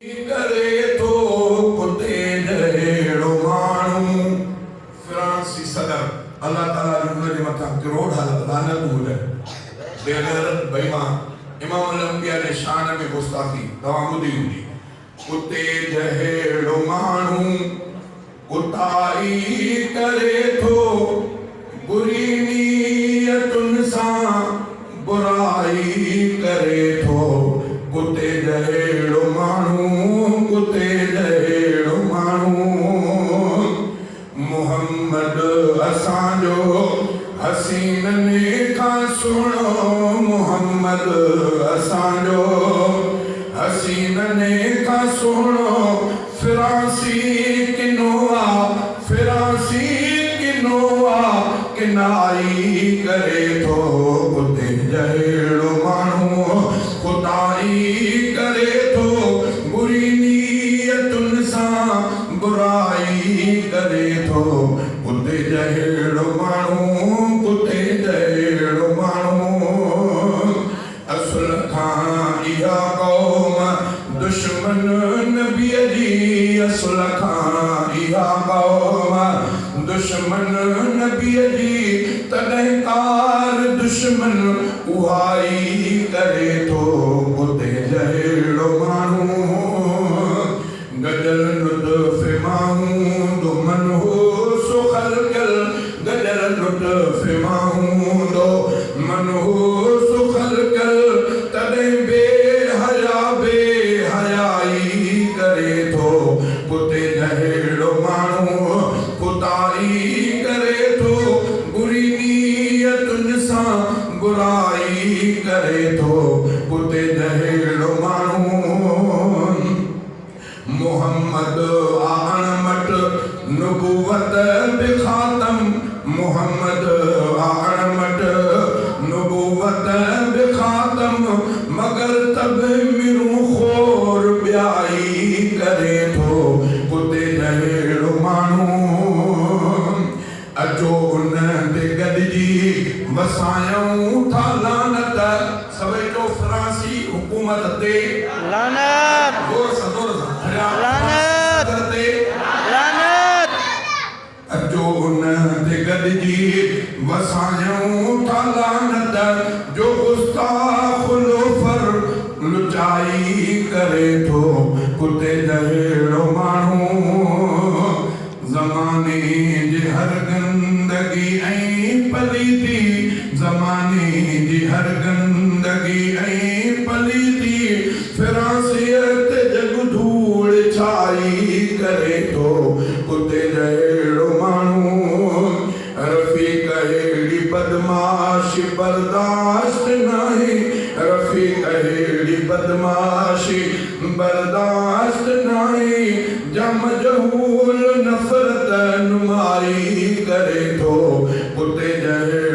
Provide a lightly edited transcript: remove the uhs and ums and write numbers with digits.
करे तो कुते जहिड़ो माण्हू फ्रांसी सदर अल्लाह ताला जे मथां करोड़ लानत हुजे बेगैरत बेईमान इमाम अल-अंबिया जे शान में गुस्ताखी तव्हां ॿुधी हूंदी। कुते जहिड़ो माण्हू कुताई करे थो बुरी नीयतुनि सां बुराई करे थो। कुते जहिड़ो माण्हू कुते जहिड़ो माण्हू मोहम्मद असांजो हसीननि खां सुहिणो मोहम्मद असांजो हसीननि खां सुहिणो फिरांसी किनोआ फिरांसी किनोआ किनाई करे थो। कुते जहिड़ो माण्हू खुदाई करे थो बुरी नीयतुनि सां बुराई करे थो। कुते जहिड़ो माण्हू कुते जहिड़ो माण्हू असुल खां इहा क़ौम दुश्मन नबीअ जी असुल खां इहा क़ौम दुश्मन नबीअ जी तॾहिं कार दुश्मन उहाई करे थो। कुते जहिड़ो माण्हू गजल लुत्फ़ माहूंद मन हो सो ख़ल्क़ल गजल लुत्फ़ माहूंद मन हो सो ख़ल्क़ल तॾहिं बेहयाई करे थो। कुते जहिड़ो माण्हू खुदाई करे थो बुरी नीयतुनि सां बुराई करे थो। कुते जहिड़ो माण्हू मोहम्मद आणमट नुबुवत बिखातम मोहम्मद आणमट नुबुवत बिखातम मगर तब मिरू खोर ब्याई करे थो। कुते जहिड़ो माण्हू अचो उन ते गॾिजी वसायूं था लानत सभई जो फ्रांसी हुकूमत ते लानत जोर सां लानत लानत। अचो उन ते गॾिजी वसायूं था लानत जो गुस्ताख़ लोफर लुचाई करे थो। कुते जहिड़ो माण्हू ज़माने जी हर गंदगी ऐं पलीती ज़माने जी हर गंदगी ऐं पलीती फिरांसियत जग धूड़ छाई करे थो। कुते जहिड़ो माण्हू रफ़ीक अहिड़ी बदमाशी बर्दाश्त नाही रफ़ीक अहिड़ी बदमाशी बर्दाश्त नाही जम जहूल नफ़रत नुमाई करे थो। कुते जहिड़ो